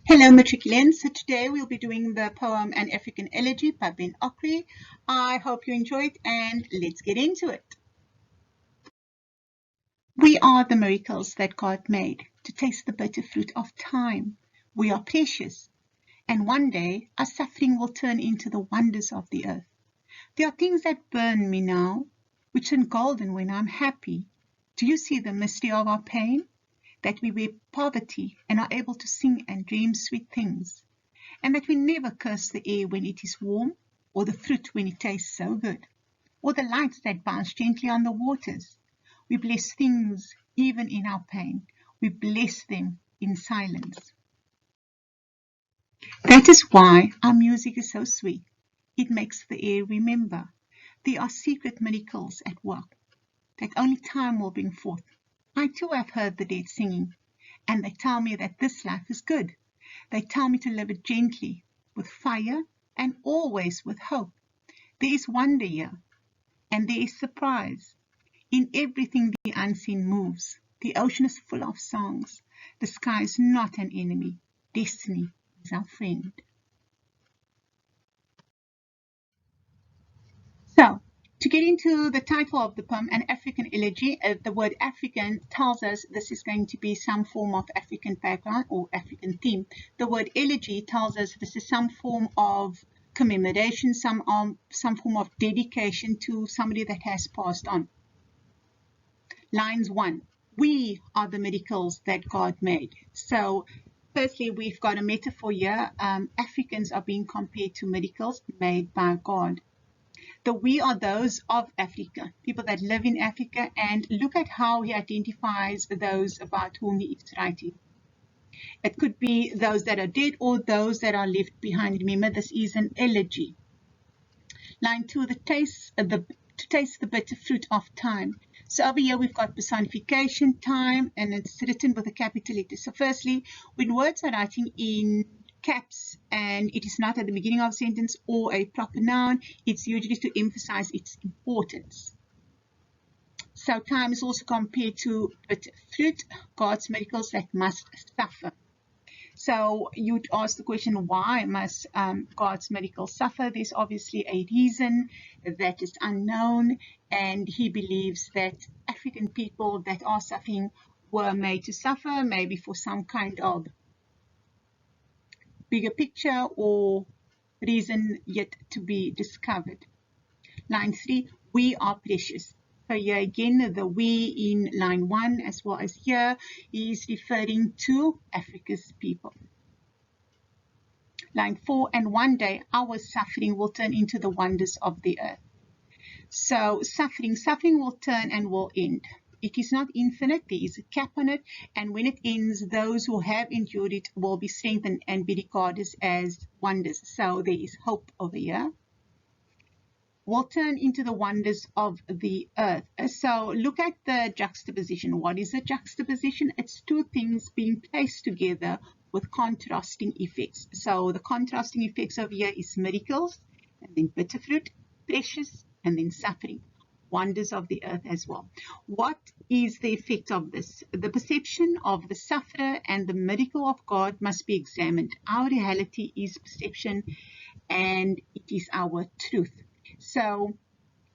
Hello Matriculants, so today we'll be doing the poem An African Elegy by Ben Okri. I hope you enjoy it and let's get into it. We are the miracles that God made to taste the bitter fruit of time. We are precious and one day our suffering will turn into the wonders of the earth. There are things that burn me now, which turn golden when I'm happy. Do you see the mystery of our pain? That we wear poverty and are able to sing and dream sweet things, and that we never curse the air when it is warm, or the fruit when it tastes so good, or the lights that bounce gently on the waters. We bless things even in our pain. We bless them in silence. That is why our music is so sweet. It makes the air remember. There are secret miracles at work that only time will bring forth. I too have heard the dead singing, and they tell me that this life is good. They tell me to live it gently, with fire, and always with hope. There is wonder here, and there is surprise. In everything the unseen moves. The ocean is full of songs. The sky is not an enemy. Destiny is our friend. So, to get into the title of the poem, An African Elegy, the word African tells us this is going to be some form of African background or African theme. The word elegy tells us this is some form of commemoration, some form of dedication to somebody that has passed on. Lines 1. We are the miracles that God made. So, firstly, we've got a metaphor here. Africans are being compared to miracles made by God. The we are those of Africa, people that live in Africa, and look at how he identifies those about whom he is writing. It could be those that are dead or those that are left behind. Remember, this is an elegy. Line 2, to taste the bitter fruit of time. So over here we've got personification, time, and it's written with a capital letter. So firstly, when words are writing in caps and it is not at the beginning of a sentence or a proper noun, it's usually to emphasize its importance. So time is also compared to bitter fruit, God's miracles that must suffer. So you'd ask the question, why must God's miracles suffer? There's obviously a reason that is unknown, and he believes that African people that are suffering were made to suffer, maybe for some kind of bigger picture or reason yet to be discovered. Line 3, we are precious. So here again, the we in line 1 as well as here is referring to Africa's people. Line 4, and one day our suffering will turn into the wonders of the earth. So suffering will turn and will end. It is not infinite, there is a cap on it, and when it ends, those who have endured it will be strengthened and be regarded as wonders. So there is hope over here. Will turn into the wonders of the earth. So look at the juxtaposition. What is a juxtaposition? It's two things being placed together with contrasting effects. So the contrasting effects over here is miracles, and then bitter fruit, precious, and then suffering. Wonders of the earth as well. What is the effect of this? The perception of the sufferer and the miracle of God must be examined. Our reality is perception and it is our truth. So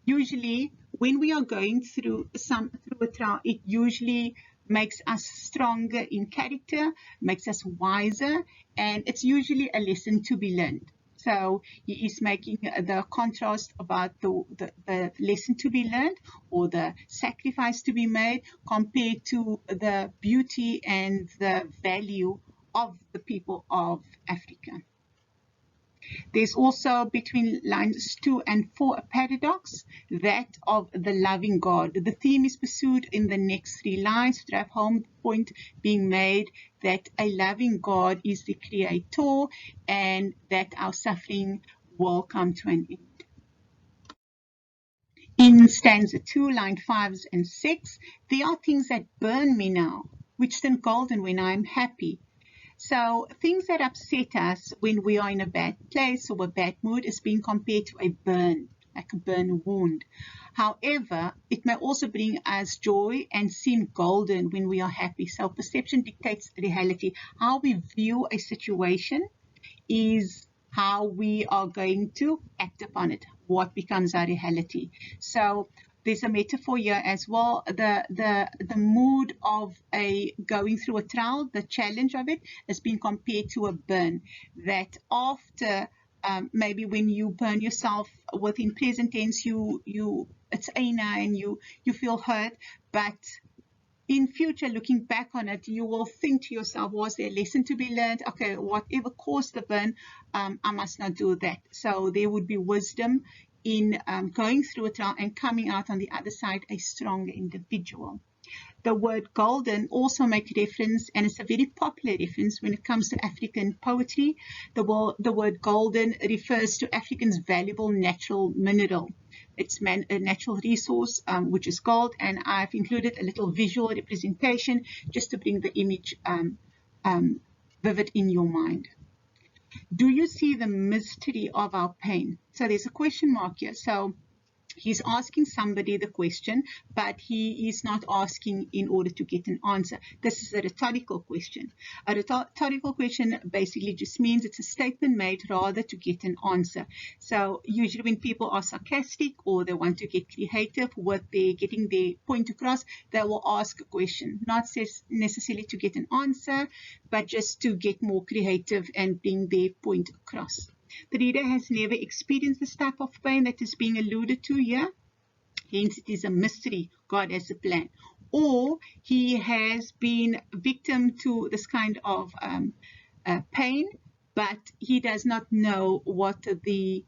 usually when we are going through a trial, it usually makes us stronger in character, makes us wiser, and it's usually a lesson to be learned. So he is making the contrast about the lesson to be learned or the sacrifice to be made compared to the beauty and the value of the people of Africa. There's also between lines 2 and 4 a paradox, that of the loving God. The theme is pursued in the next 3 lines to drive home the point being made that a loving God is the creator and that our suffering will come to an end. In stanza 2, line 5 and 6, there are things that burn me now, which turn golden when I am happy. So things that upset us when we are in a bad place or a bad mood is being compared to a burn. like a burn wound. However, it may also bring us joy and seem golden when we are happy. So perception dictates reality. How we view a situation is how we are going to act upon it, what becomes our reality. So there's a metaphor here as well. The mood of a going through a trial, the challenge of it, has been compared to a burn. That after maybe when you burn yourself within present tense, it's aina and you feel hurt, but in future, looking back on it, you will think to yourself, was there a lesson to be learned? Okay, whatever caused the burn, I must not do that. So there would be wisdom in going through it and coming out on the other side a stronger individual. The word golden also makes reference, and it's a very popular reference when it comes to African poetry. The word golden refers to Africans' valuable natural mineral. It's a natural resource, which is gold, and I've included a little visual representation just to bring the image vivid in your mind. Do you see the mystery of our pain? So there's a question mark here. So he's asking somebody the question, but he is not asking in order to get an answer. This is a rhetorical question. A rhetorical question basically just means it's a statement made rather to get an answer. So usually when people are sarcastic or they want to get creative with getting their point across, they will ask a question, not necessarily to get an answer, but just to get more creative and bring their point across. The reader has never experienced this type of pain that is being alluded to here. Hence, it is a mystery. God has a plan. Or he has been victim to this kind of pain, but he does not know what the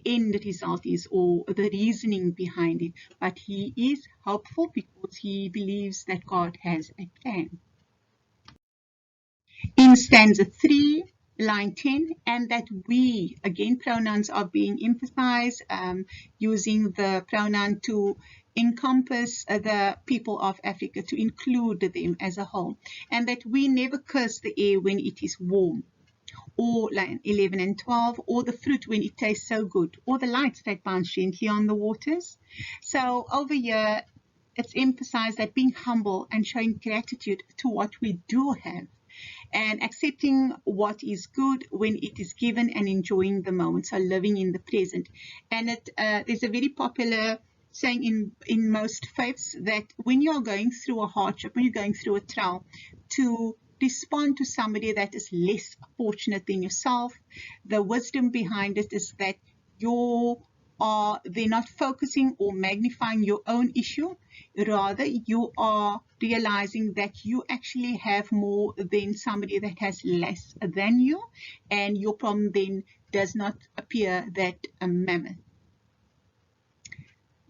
end result is or the reasoning behind it. But he is hopeful because he believes that God has a plan. In stanza 3, line 10, and that we, again, pronouns are being emphasized, using the pronoun to encompass the people of Africa, to include them as a whole, and that we never curse the air when it is warm, or line 11 and 12, or the fruit when it tastes so good, or the lights that bounce gently on the waters. So over here, it's emphasized that being humble and showing gratitude to what we do have, and accepting what is good when it is given and enjoying the moment, so living in the present. And there's a very popular saying in most faiths that when you're going through a hardship, when you're going through a trial, to respond to somebody that is less fortunate than yourself. The wisdom behind it is that they're not focusing or magnifying your own issue. Rather, you are realizing that you actually have more than somebody that has less than you, and your problem then does not appear that mammoth.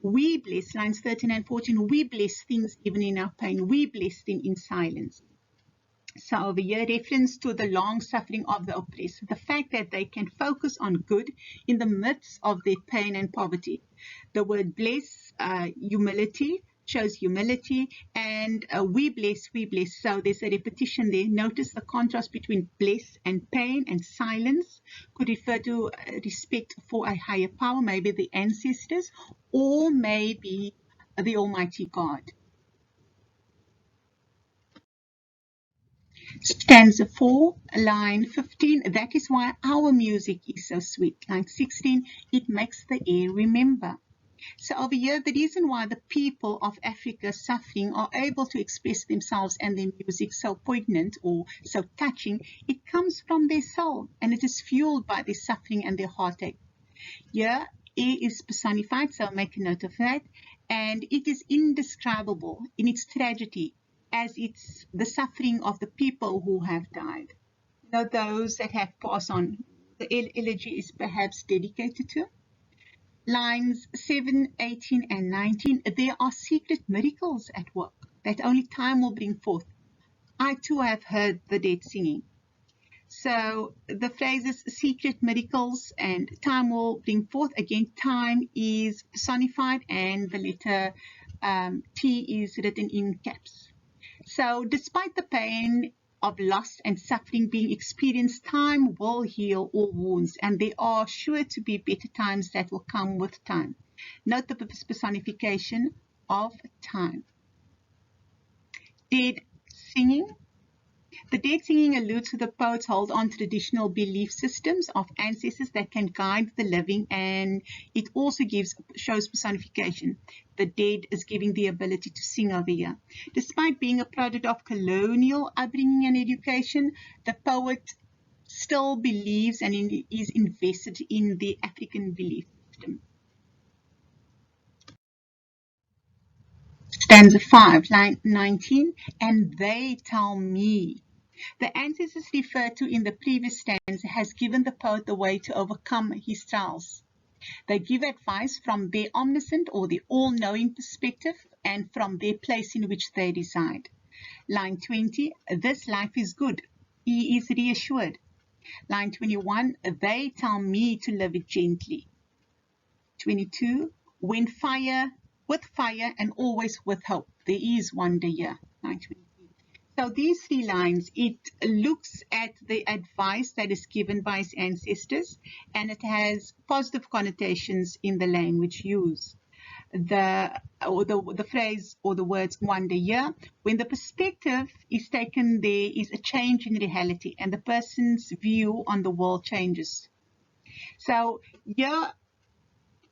We bless, lines 13 and 14, we bless things even in our pain. We bless them in silence. So over here, reference to the long suffering of the oppressed, the fact that they can focus on good in the midst of their pain and poverty. The word bless, humility, shows humility, and we bless, we bless. So there's a repetition there. Notice the contrast between bless and pain and silence could refer to respect for a higher power, maybe the ancestors, or maybe the Almighty God. Stanza 4, line 15, that is why our music is so sweet. Line 16, it makes the air remember. So over here, the reason why the people of Africa suffering are able to express themselves and their music so poignant or so touching, it comes from their soul, and it is fueled by their suffering and their heartache. Here, air is personified, so make a note of that, and it is indescribable in its tragedy, as it's the suffering of the people who have died. You know, those that have passed on. The elegy is perhaps dedicated to. Lines 7, 18, and 19, there are secret miracles at work that only time will bring forth. I too have heard the dead singing. So the phrases secret miracles and time will bring forth, again, time is personified and the letter T is written in caps. So despite the pain, of loss and suffering being experienced, time will heal all wounds, and there are sure to be better times that will come with time. Note the personification of time. Dead singing. The dead singing alludes to the poet's hold on traditional belief systems of ancestors that can guide the living, and it also shows personification. The dead is giving the ability to sing over here. Despite being a product of colonial upbringing and education, the poet still believes and is invested in the African belief system. Stanza 5, line 19, and they tell me. The ancestors referred to in the previous stanza has given the poet the way to overcome his trials. They give advice from their omniscient or the all-knowing perspective and from their place in which they reside. Line 20, this life is good. He is reassured. Line 21, they tell me to live it gently. 22, with fire and always with hope. There is wonder here. Line 23. So these three lines, it looks at the advice that is given by his ancestors, and it has positive connotations in the language used. The phrase or the words wonder here, when the perspective is taken, there is a change in reality and the person's view on the world changes. So here,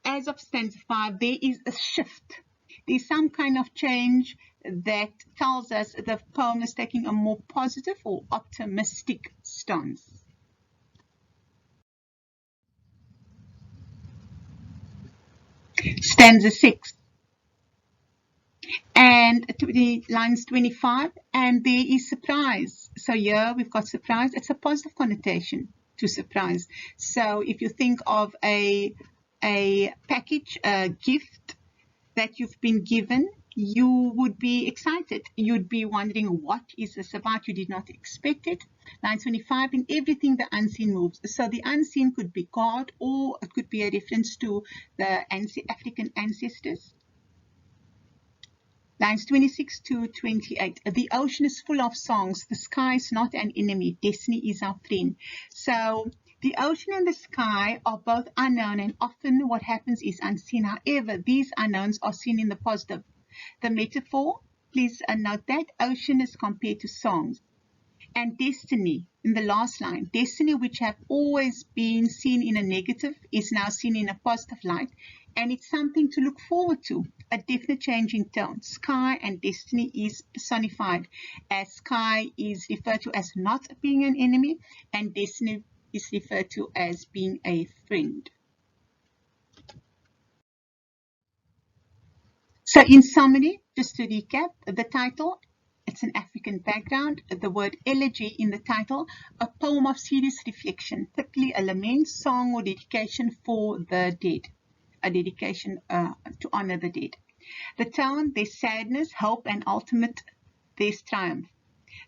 as of stanza 5, there is a shift. There's some kind of change that tells us the poem is taking a more positive or optimistic stance. Stanza 6 and lines 25, and there is surprise. So here we've got surprise. It's a positive connotation to surprise. So if you think of a package, a gift that you've been given, you would be excited. You'd be wondering, what is this about? You did not expect it. Line 25, in everything the unseen moves. So the unseen could be God, or it could be a reference to the African ancestors. Lines 26 to 28. The ocean is full of songs. The sky is not an enemy. Destiny is our friend. So the ocean and the sky are both unknown, and often what happens is unseen. However, these unknowns are seen in the positive. The metaphor, please note that ocean is compared to songs. And destiny, in the last line, destiny which have always been seen in a negative is now seen in a positive light. And it's something to look forward to, a definite change in tone. Sky and destiny is personified, as sky is referred to as not being an enemy, and destiny is referred to as being a friend. So in summary, just to recap, the title, it's an African background. The word elegy in the title, a poem of serious reflection, typically a lament, song, or dedication for the dead, a dedication to honor the dead. The tone, there's sadness, hope, and ultimate, there's triumph.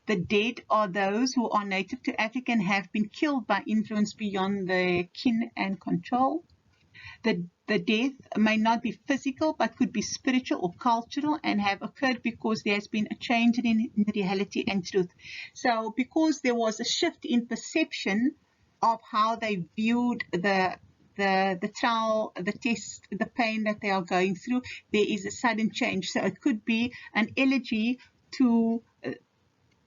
The dead are those who are native to Africa and have been killed by influence beyond their kin and control. The death may not be physical, but could be spiritual or cultural, and have occurred because there has been a change in reality and truth. So because there was a shift in perception of how they viewed the trial, the test, the pain that they are going through, there is a sudden change. So it could be an elegy to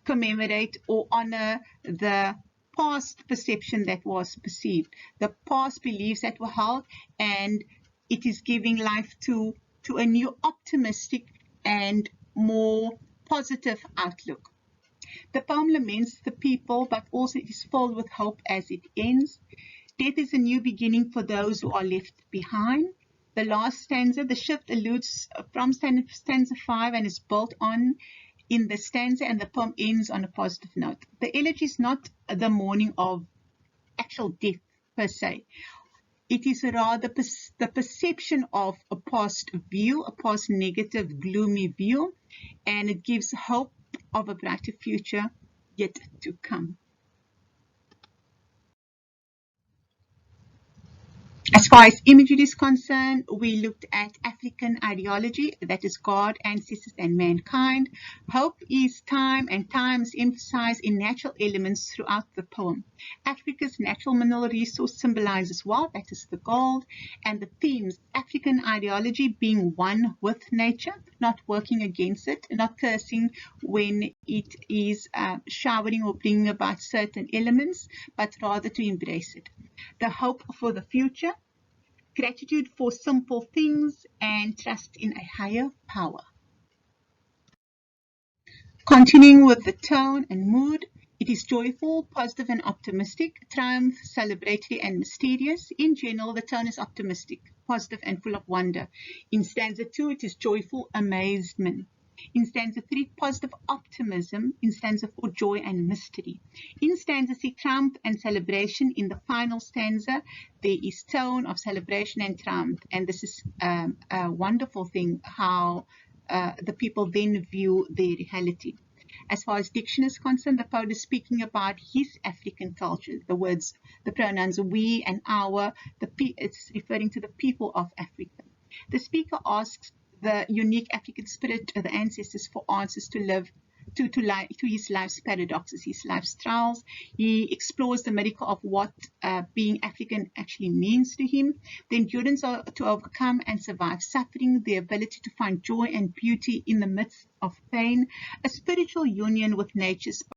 commemorate or honor the past perception that was perceived, the past beliefs that were held, and it is giving life to a new optimistic and more positive outlook. The poem laments the people, but also it is filled with hope as it ends. Death is a new beginning for those who are left behind. The last stanza, the shift alludes from stanza 5 and is built on in the stanza, and the poem ends on a positive note. The elegy is not the mourning of actual death per se. It is rather the perception of a past view, a past negative, gloomy view, and it gives hope of a brighter future yet to come. As far as imagery is concerned, we looked at African ideology, that is God, ancestors, and mankind. Hope is time, and time is emphasized in natural elements throughout the poem. Africa's natural mineral resource symbolizes wealth, that is the gold, and the themes, African ideology being one with nature, not working against it, not cursing when it is showering or bringing about certain elements, but rather to embrace it. The hope for the future, gratitude for simple things, and trust in a higher power. Continuing with the tone and mood, it is joyful, positive, and optimistic, triumph, celebratory, and mysterious. In general, the tone is optimistic, positive, and full of wonder. In stanza 2, it is joyful amazement. In stanza 3, positive optimism. In stanza 4, joy and mystery. In stanza 6, triumph and celebration. In the final stanza, there is tone of celebration and triumph. And this is a wonderful thing, how the people then view their reality. As far as diction is concerned, the poet is speaking about his African culture. The words, the pronouns we and our, it's referring to the people of Africa. The speaker asks the unique African spirit of the ancestors for answers to his life's paradoxes, his life's trials. He explores the miracle of what being African actually means to him, the endurance to overcome and survive suffering, the ability to find joy and beauty in the midst of pain, a spiritual union with nature